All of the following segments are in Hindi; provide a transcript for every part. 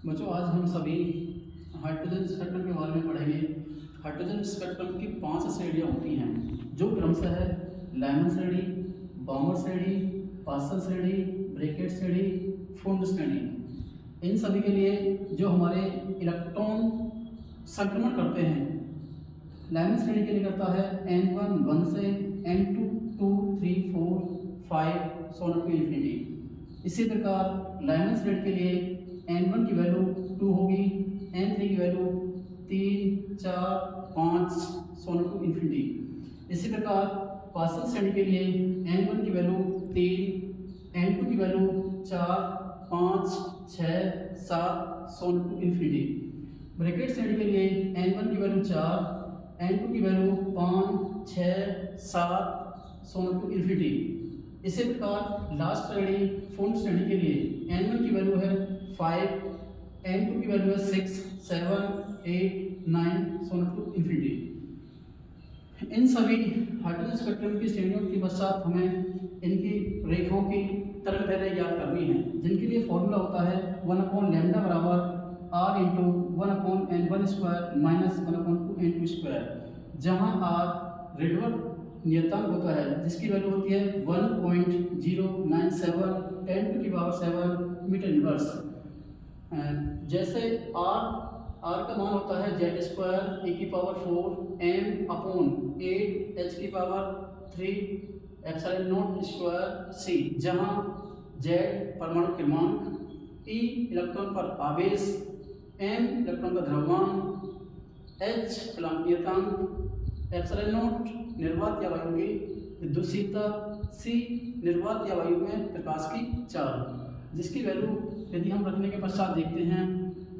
बच्चों, आज हम सभी हाइड्रोजन स्पेक्ट्रम के बारे में पढ़ेंगे। हाइड्रोजन स्पेक्ट्रम की 5 श्रेणियाँ होती हैं, जो क्रमशः है लाइमन श्रेणी, बाउमर श्रेणी, पास्कल श्रेणी, ब्रैकेट श्रेणी, फुंड श्रेणी। इन सभी के लिए जो हमारे इलेक्ट्रॉन संक्रमण करते हैं, लाइमन श्रेणी के लिए करता है n1 1 से n2 2 3 4 5 सोलर टू इन्फिनिटी। इसी प्रकार लाइमन श्रेणी के लिए n1 की वैल्यू 2 होगी, n3 की वैल्यू 3 4 5 सोलर टू इन्फिनिटी। इसी प्रकार पास्कल श्रेणी के लिए n1 की वैल्यू 3, n2 की वैल्यू 4 5 6 7 सोलर टू इन्फिनिटी। ब्रैकेट श्रेणी के लिए n1 की वैल्यू 4, n2 की वैल्यू 5 6 7 सोलर टू इन्फिनिटी। इसी प्रकार लास्ट श्रेणी फुंड श्रेणी के लिए n1 की वैल्यू है 5, n2 की वैल्यू है 6 7 8 9 सोलर टू इन्फिनिटी। इन सभी हाइड्रोजन स्पेक्ट्रम की श्रेणियों के पश्चात हमें इनकी रेखाओं की तरंगदैर्घ्य याद करनी है, जिनके लिए फॉर्मूला होता है 1/λ बराबर r into 1/n1 square minus 1/2n2 square, जहाँ r रेडवर्ड नियतांक होता है, जिसकी वैल्यू होती है 1.097 10⁷ मीटर इनवर्स। जैसे r का मान होता है z square e⁴ m/8 h⁴ square c, जहाँ z परमाणु क्रमांक, e इलेक्ट्रॉन पर आवेश, m इलेक्ट्रॉन का द्रव्यमान, h नियतांक, ε0 निर्वात या वायु की विद्युतशीलता, c निर्वात या वायु में प्रकाश की चाल, जिसकी वैल्यू यदि हम रखने के पश्चात देखते हैं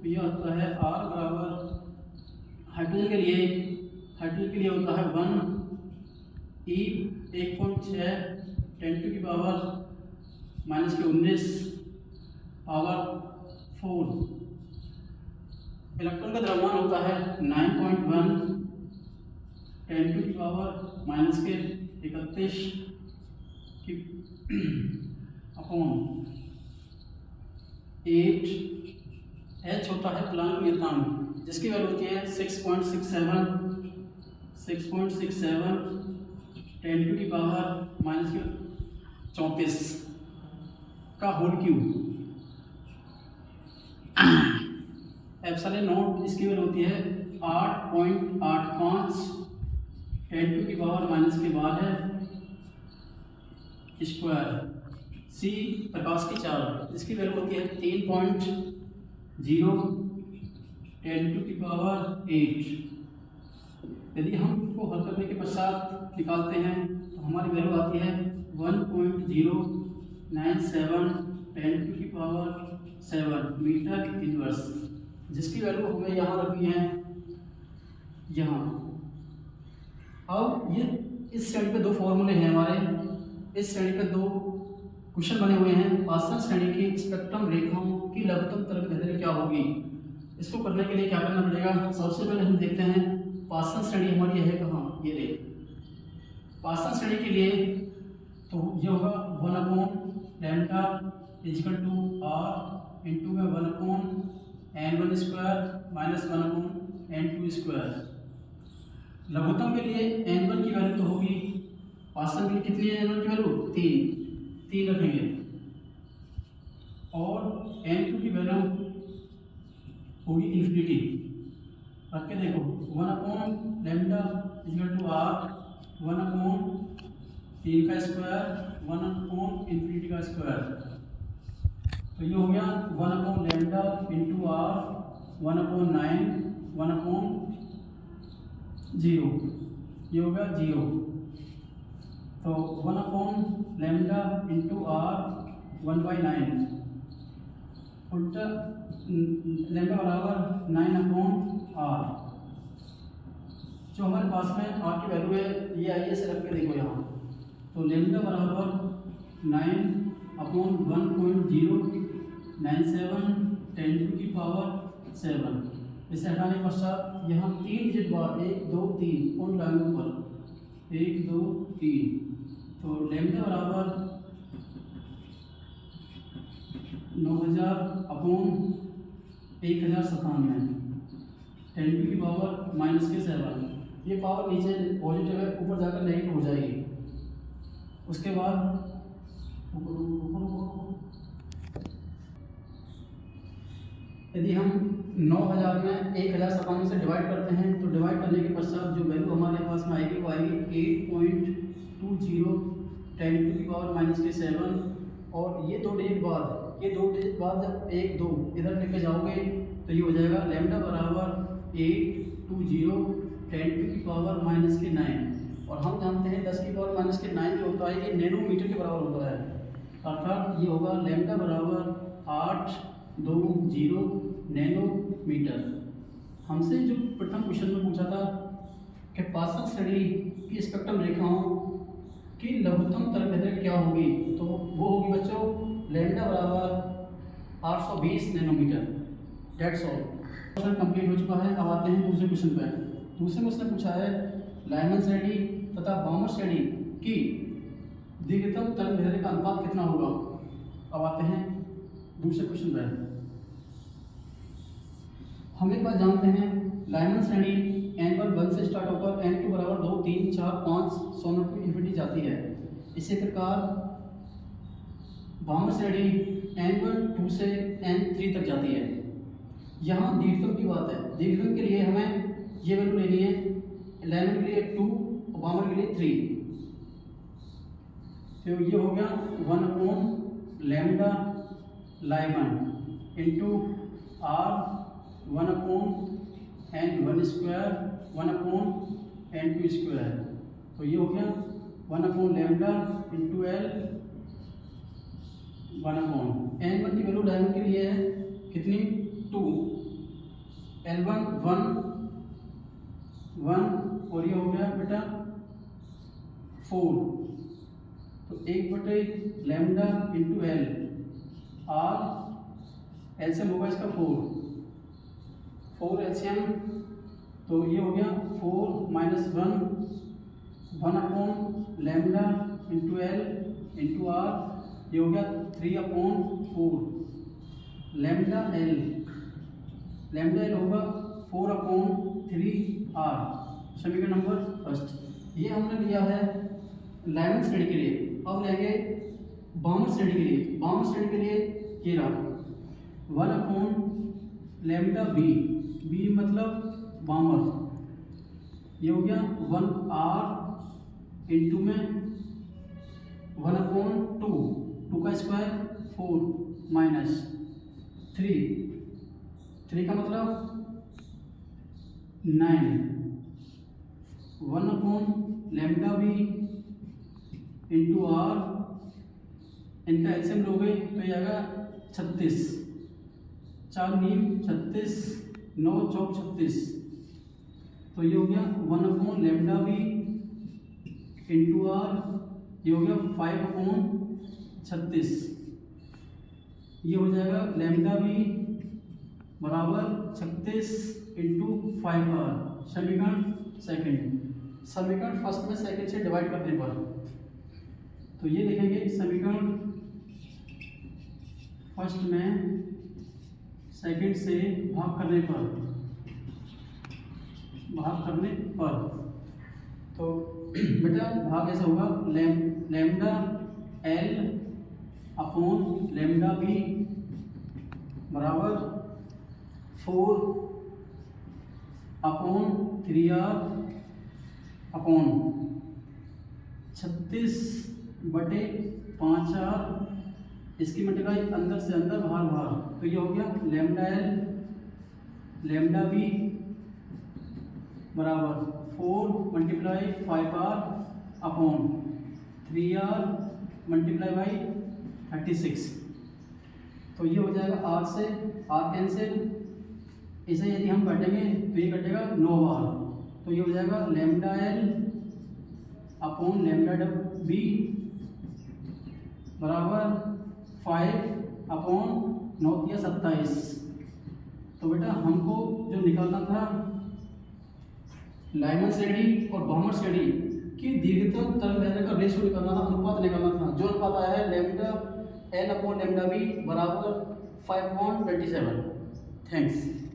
तो यह होता है r बराबर हाइड्रोजन के लिए होता है 1 e 1.6 10⁻⁻⁻⁹ पावर 4। इलेक्ट्रॉन का द्रव्यमान होता है 9.1 10⁻⁻31 अपॉन 8। h होता है प्लांक नियतांक, जिसकी वैल्यू होती है 6.67 10⁻⁻34 का होल क्यूब। ε0 इसकी वैल्यू होती है 8.85 10⁻⁻⁻⁴ स्क्वायर। c प्रकाश की चाल, जिसकी वैल्यू होती है 3.0 10⁸ यदि हम इसको हल करने के पश्चात निकालते हैं तो हमारी वैल्यू आती है 1.097 10⁻⁷ मीटर इनवर्स, जिसकी वैल्यू हमें यहाँ रखनी है यहाँ। अब ये इस श्रेणी पे 2 फॉर्मूले हैं हमारे। इस श्रेणी पे 2 क्वेश्चन बने हुए हैं। पास्कल श्रेणी की स्पेक्ट्रम रेखाओं की लघुत्तम तरंगदैर्घ्य क्या होगी। इसको करने के लिए क्या करना पड़ेगा, सबसे पहले हम देखते हैं पास्कल श्रेणी हमारी है कहाँ, ये रही। पास्कल श्रेणी के लिए तो ये होगा 1/λ = r इंटू में 1/n1 square minus 1/n2 square. लघुत्तम के लिए n1 की वैल्यू तो होगी, पास्कल के लिए कितनी है n1 की वैल्यू 3 रखेंगे, और n2 की वैल्यू होगी इन्फिनिटी। रख के देखो 1/λ = r 1/3 का स्क्वायर 1/∞ का स्क्वायर। तो ये हो गया 1/λ इंटू r 1/9 1/0, ये हो गया 0। तो 1/λ इंटू r 1/9 उल्टा लैम्डा बराबर 9/r। जो हमारे पास में r की वैल्यू है ये आइए से रख के देखो यहाँ। तो लैम्डा बराबर 9/1.097 10⁻⁷। इसे हटाने के पश्चात यहाँ 3 डिजिट बार 1 2 3 और लाइनों पर 1 2 3। तो लैम्डा बराबर 9000 अपॉन 1097 10⁻⁻7। ये पावर नीचे पॉजिटिव है, ऊपर जाकर नेगेटिव हो जाएगी। उसके बाद यदि हम 9000 में 1097 से डिवाइड करते हैं तो डिवाइड करने के पश्चात जो वैल्यू हमारे पास में आएगी वो आएगी 8.20 10⁻⁻7। और ये दो डिजिट बाद जब 1 2 इधर लेके जाओगे तो ये हो जाएगा लैम्डा बराबर 820 10⁻⁻9। और हम जानते हैं 10⁻⁻9 जो होता है ये नैनोमीटर के बराबर होता है, अर्थात ये होगा लैम्डा बराबर 820 नैनोमीटर। हमसे जो प्रथम क्वेश्चन में पूछा था कि पार्सल श्रेणी की स्पेक्ट्रम रेखाओं की लघुत्तम तरंगदैर्घ्य क्या होगी, तो वो होगी बच्चों लैम्डा बराबर 820 nanometre. That's all. Question complete हो चुका है। अब आते हैं दूसरे क्वेश्चन पे। दूसरे में उसने पूछा है लाइमन श्रेणी तथा बाउमर श्रेणी की दीर्घतम तरंगदैर्घ्य का अनुपात कितना होगा। अब आते हैं दूसरे क्वेश्चन पे। हम एक बात जानते हैं लाइमन श्रेणी n1 1 से स्टार्ट होकर n2 बराबर 2 3 4 5 सोनर की इन्फिनिटी जाती है। इसी प्रकार बाउमर श्रेणी n1 2 से n3 तक जाती है। यहाँ दीर्घतम की बात है। दीर्घतम के लिए हमें ये वैल्यू लेनी है, लाइमन के लिए 2 और बाउमर के लिए 3। तो ये हो गया 1/λ Lyman into r 1/n1² 1/n2²। तो ये हो गया 1/λ इंटू l 1/n1 की वैल्यू लाइमन के लिए है कितनी 2, l1 1 और ये हो गया बेटा 4। तो 1/λ इंटू l r एलसीएम होगा इसका 4 एलसीएम। तो ये हो गया 4 - 1 1/λ इंटू l इंटू r। ये हो गया 3/4 लैम्डा एल होगा 4/3r। समीकरण नंबर फर्स्ट। ये हमने लिया है लाइमन श्रेणी के लिए। अब लेंगे बाउमर श्रेणी के लिए। बाउमर श्रेणी के लिए ये रहा 1/λ बी मतलब बाउमर। ये हो गया 1r इंटू में 1/2 2 का स्क्वायर 4 माइनस 3 का मतलब 9 1/λ इंटू r। इनका एलसीएम लोगे तो ये आएगा 36 4 नीम 36 9 चौक 36। तो ये हो गया 1/λ इंटू r। ये हो गया 5/36। ये हो जाएगा लैम्डा बी बराबर 36 इंटू 5r। समीकरण सेकंड। समीकरण फर्स्ट में सेकंड से डिवाइड करने पर तो ये लिखेंगे समीकरण फर्स्ट में सेकंड से भाग करने पर तो बेटा भाग ऐसा होगा lambda L upon lambda B बराबर 4/3r अपॉन 36/5r। इसकी मल्टीप्लाई अंदर से अंदर बाहर। तो ये हो गया लैम्डा एल लैम्डा बी बराबर 4 × 5r अपॉन 3r × 36। तो ये हो जाएगा r से r कैंसिल। इसे यदि हम काटेंगे तो ये कटेगा 9 बार। तो ये हो जाएगा lambda L upon lambda B बराबर 5/9 × 27। तो बेटा हमको जो निकालना था लाइमन श्रेणी और बाउमर श्रेणी की दीर्घतम तरंगदैर्घ्य का रेशियो निकालना था, अनुपात निकालना था। जो अनुपात आया है lambda L upon lambda B बराबर 5/27। थैंक्स।